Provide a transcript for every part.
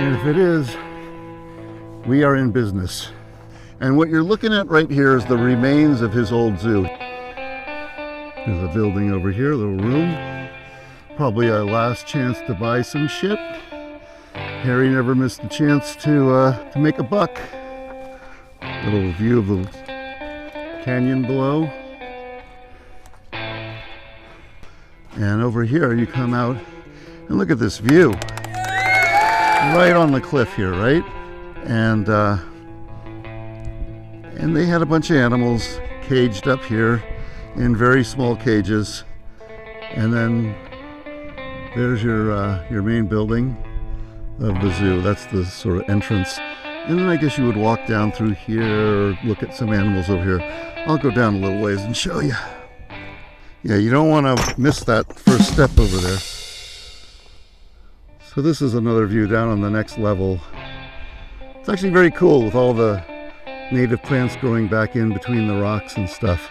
And if it is, we are in business. And what you're looking at right here is the remains of his old zoo. There's a building over here, a little room. Probably a last chance to buy some shit. Harry never missed a chance to make a buck. Little view of the canyon below. And over here you come out and look at this view. Right on the cliff here, right? And they had a bunch of animals caged up here in very small cages. And then there's your main building of the zoo. That's the sort of entrance. And then I guess you would walk down through here or look at some animals over here. I'll go down a little ways and show you. Yeah, you don't want to miss that first step over there. So this is another view down on the next level. It's actually very cool with all the native plants growing back in between the rocks and stuff.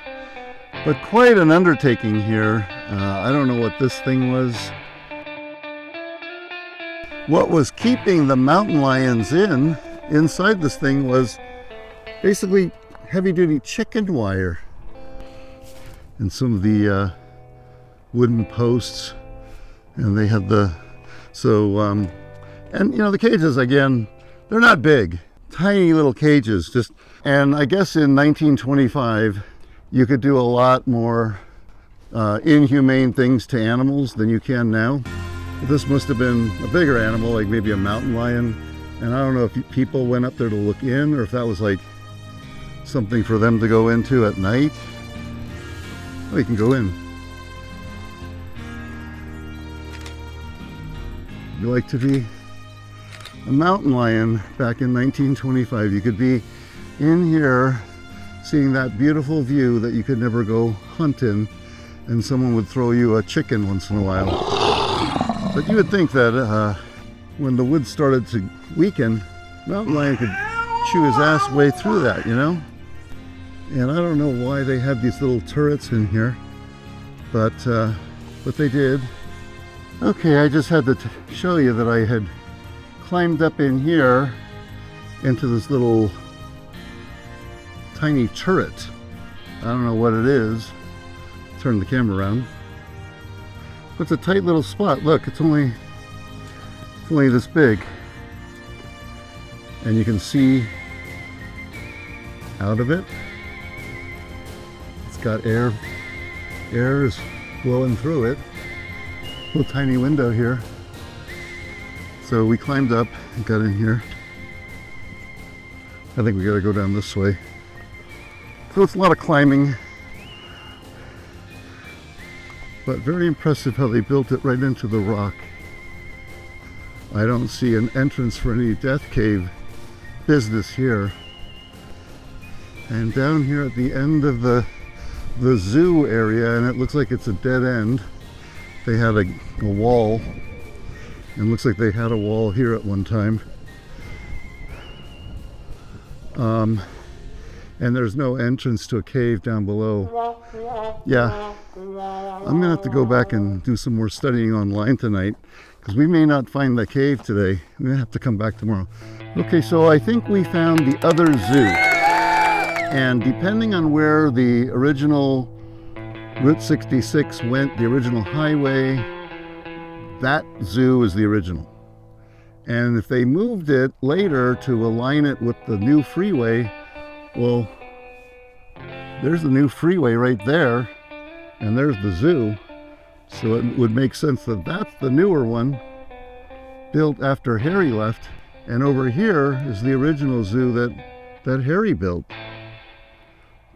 But quite an undertaking here. I don't know what this thing was. What was keeping the mountain lions inside this thing was basically heavy-duty chicken wire. And some of the wooden posts. And they had the... So, and you know, the cages, again, they're not big. Tiny little cages. And I guess in 1925, you could do a lot more inhumane things to animals than you can now. This must have been a bigger animal, like maybe a mountain lion. And I don't know if people went up there to look in or if that was like something for them to go into at night. Oh, you can go in. You like to be a mountain lion back in 1925. You could be in here seeing that beautiful view that you could never go hunt in, and someone would throw you a chicken once in a while. But you would think that when the woods started to weaken, mountain lion could chew his ass way through that, you know? And I don't know why they had these little turrets in here, but they did. Okay, I just had to show you that I had climbed up in here into this little tiny turret. I don't know what it is. Turn the camera around. It's a tight little spot. Look, it's only this big. And you can see out of it. It's got air. Air is blowing through it. Little tiny window here. So we climbed up and got in here. I think we gotta go down this way. So it's a lot of climbing. But very impressive how they built it right into the rock. I don't see an entrance for any death cave business here. And down here at the end of the zoo area, and it looks like it's a dead end, they had a wall. And looks like they had a wall here at one time. And there's no entrance to a cave down below. Yeah, I'm gonna have to go back and do some more studying online tonight, because we may not find the cave today. We're gonna have to come back tomorrow. Okay, so I think we found the other zoo. And depending on where the original Route 66 went, the original highway, that zoo is the original. And if they moved it later to align it with the new freeway, well, there's the new freeway right there, and there's the zoo. So it would make sense that that's the newer one, built after Harry left. And over here is the original zoo that Harry built.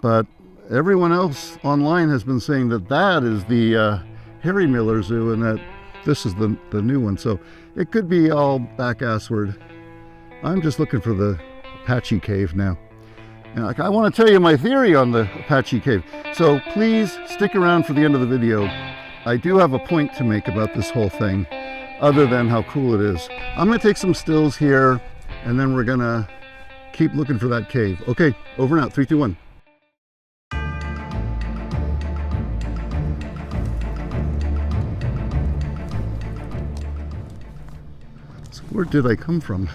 But everyone else online has been saying that that is the Harry Miller Zoo, and that this is the new one. So it could be all back-assward. I'm just looking for the Apache Cave now. And I want to tell you my theory on the Apache Cave. So please stick around for the end of the video. I do have a point to make about this whole thing, other than how cool it is. I'm going to take some stills here, and then we're going to keep looking for that cave. Okay, over and out. 3, 2, 1. So where did I come from?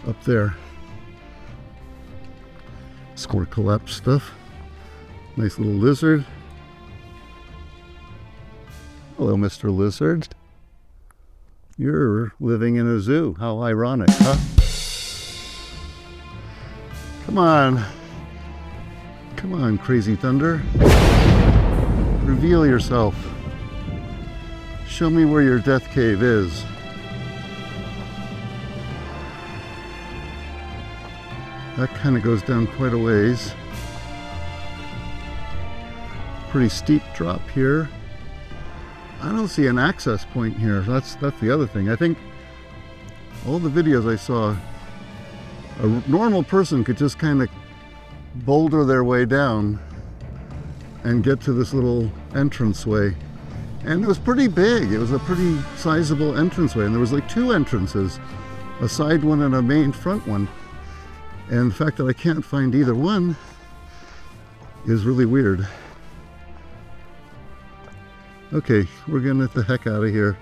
Up there. Squirt collapse stuff. Nice little lizard. Hello, Mr. Lizard. You're living in a zoo. How ironic, huh? Come on. Come on, Crazy Thunder. Reveal yourself. Show me where your death cave is. That kind of goes down quite a ways. Pretty steep drop here. I don't see an access point here. That's the other thing. I think all the videos I saw, a normal person could just kind of boulder their way down and get to this little entranceway. And it was pretty big. It was a pretty sizable entranceway. And there was like 2 entrances, a side one and a main front one. And the fact that I can't find either one is really weird. Okay, we're gonna get the heck out of here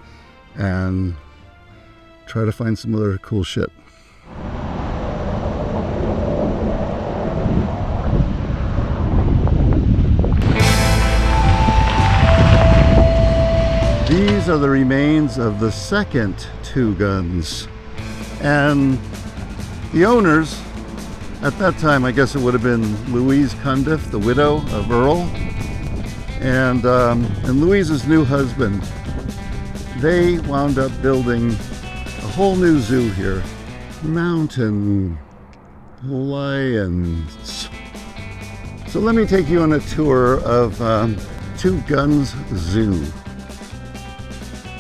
and try to find some other cool shit. These are the remains of the second 2 guns. And the owners, at that time, I guess it would have been Louise Cundiff, the widow of Earl, and Louise's new husband. They wound up building a whole new zoo here. Mountain lions. So let me take you on a tour of 2 Guns Zoo.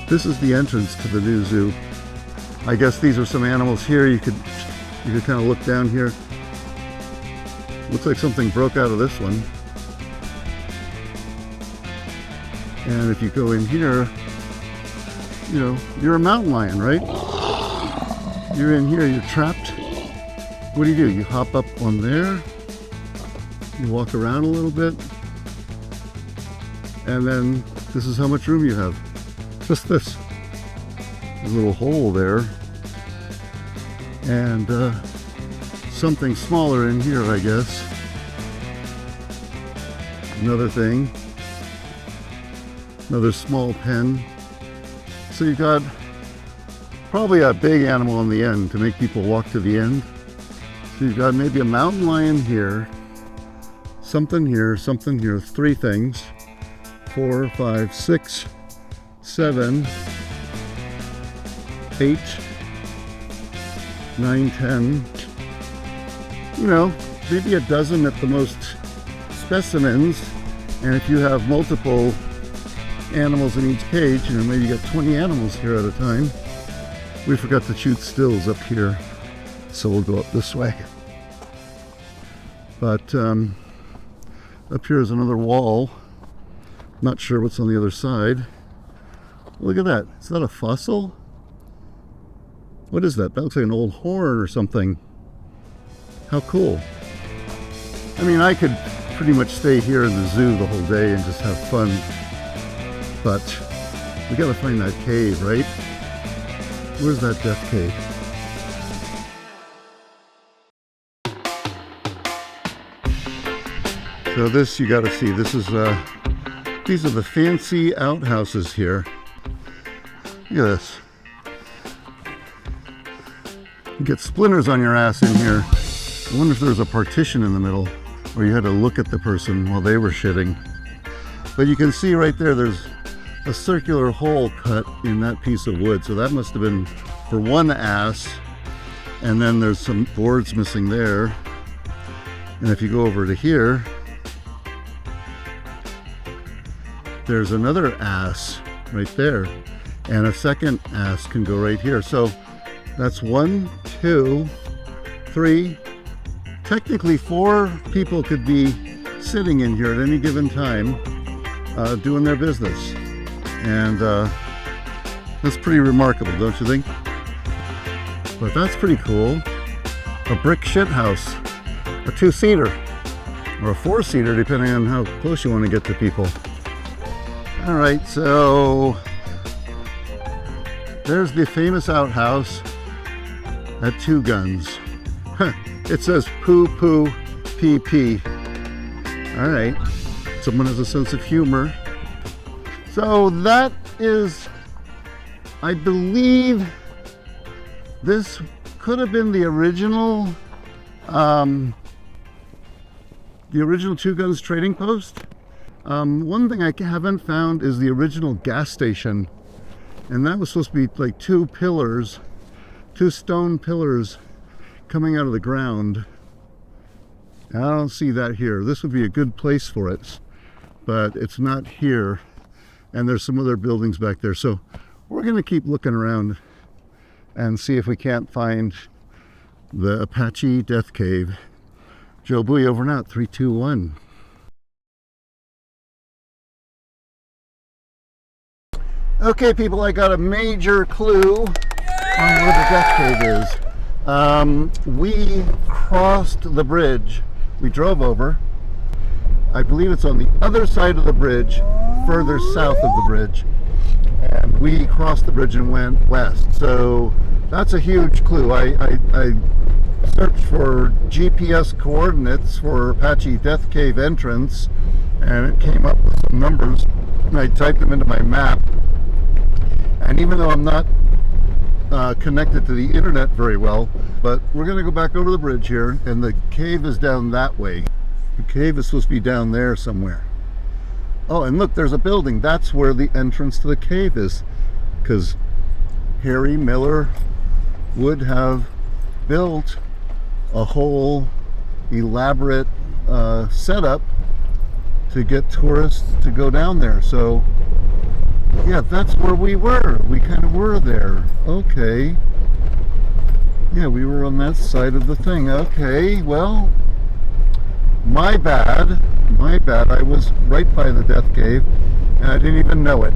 This is the entrance to the new zoo. I guess these are some animals here. You could kind of look down here. Looks like something broke out of this one. And if you go in here, you know, you're a mountain lion, right? You're in here, you're trapped. What do? You hop up on there, you walk around a little bit, and then this is how much room you have. Just this. There's a little hole there. And something smaller in here, I guess. Another thing. Another small pen. So you've got probably a big animal on the end to make people walk to the end. So you've got maybe a mountain lion here, something here, 3 things. 4, 5, 6, 7, 8, 9, 10. You know, maybe a dozen at the most specimens. And if you have multiple animals in each cage, you know, maybe you got 20 animals here at a time. We forgot to shoot stills up here, so we'll go up this way. But up here is another wall. Not sure what's on the other side. Look at that. Is that a fossil? What is that? That looks like an old horn or something. How cool. I mean, I could pretty much stay here in the zoo the whole day and just have fun. But we gotta find that cave, right? Where's that death cave? So this you gotta see. This is these are the fancy outhouses here. Look at this. You get splinters on your ass in here. I wonder if there's a partition in the middle where you had to look at the person while they were shitting. But you can see right there, there's a circular hole cut in that piece of wood. So that must have been for one ass. And then there's some boards missing there. And if you go over to here, there's another ass right there. And a second ass can go right here. So that's 1, 2, 3. Technically 4 people could be sitting in here at any given time doing their business. And that's pretty remarkable, don't you think? But that's pretty cool. A brick shit house. A 2-seater. Or a 4-seater, depending on how close you want to get to people. Alright, so There's the famous outhouse at Two Guns. It says poo poo pee pee. All right, someone has a sense of humor. So that is, I believe, this could have been the original Two Guns trading post. One thing I haven't found is the original gas station, and that was supposed to be like two pillars, two stone pillars coming out of the ground. I don't see that here. This would be a good place for it, but it's not here, and there's some other buildings back there. So we're going to keep looking around and see if we can't find the Apache Death Cave. Joe Buoy over and out. 3, 2, 1. Okay, people, I got a major clue on where the Death Cave is. We crossed the bridge. We drove over. I believe it's on the other side of the bridge, further south of the bridge. And we crossed the bridge and went west. So that's a huge clue. I searched for GPS coordinates for Apache Death Cave entrance, and it came up with some numbers, and I typed them into my map. And even though I'm not connected to the internet very well, but we're going to go back over the bridge here, and the cave is down that way. The cave is supposed to be down there somewhere. Oh, and look, there's a building. That's where the entrance to the cave is, because Harry Miller would have built a whole elaborate setup to get tourists to go down there. So yeah, that's where we were. We kind of were there. Okay. Yeah, we were on that side of the thing. Okay, well, my bad. My bad. I was right by the Death Cave, and I didn't even know it.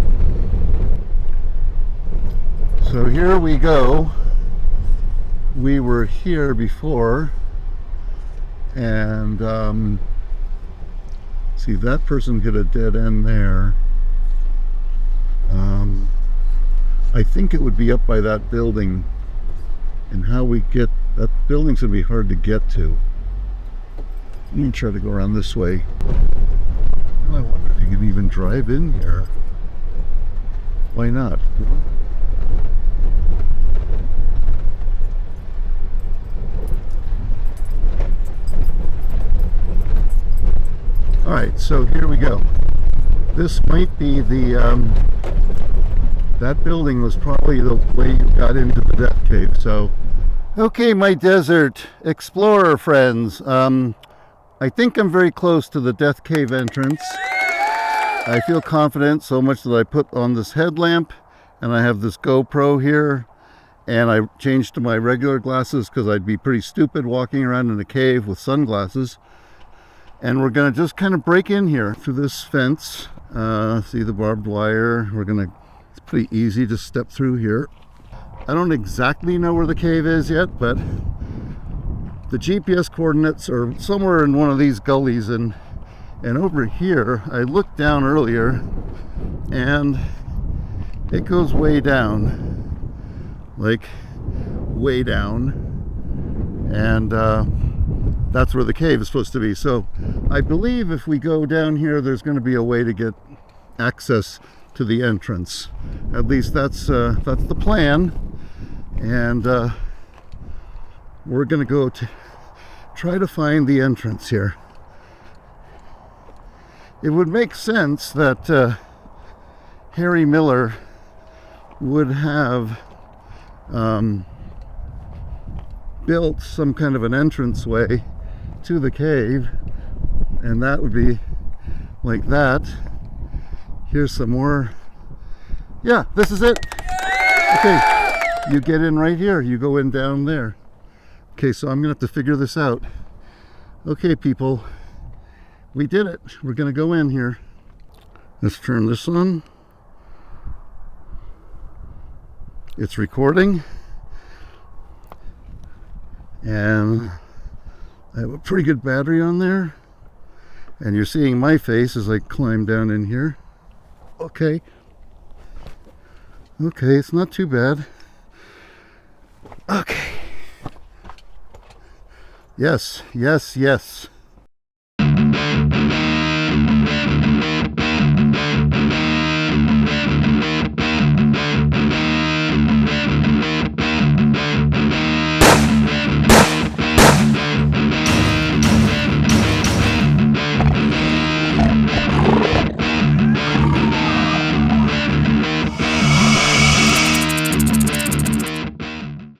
So here we go. We were here before, and see, that person hit a dead end there. I think it would be up by that building, and how we get, that building's gonna be hard to get to. Let me try to go around this way. Well, I wonder if you can even drive in here. Why not? All right, so here we go. This might be the, that building was probably the way you got into the Death Cave. So, okay, my desert explorer friends. I think I'm very close to the Death Cave entrance. I feel confident so much that I put on this headlamp, and I have this GoPro here, and I changed to my regular glasses because I'd be pretty stupid walking around in a cave with sunglasses. And we're gonna just kind of break in here through this fence. See the barbed wire. It's pretty easy to step through here. I don't exactly know where the cave is yet, but the GPS coordinates are somewhere in one of these gullies, and over here, I looked down earlier, and it goes way down, like way down, and that's where the cave is supposed to be. So I believe if we go down here, there's going to be a way to get access to the entrance. At least that's the plan, and we're going to go to try to find the entrance here. It would make sense that Harry Miller would have built some kind of an entranceway to the cave, and that would be like that. Here's some more. Yeah, this is it. Okay, you get in right here, you go in down there. Okay, so I'm gonna have to figure this out. Okay, people, we did it. We're gonna go in here. Let's turn this on. It's recording, and I have a pretty good battery on there, and you're seeing my face as I climb down in here. Okay, Okay, it's not too bad. Okay. Yes, yes, yes.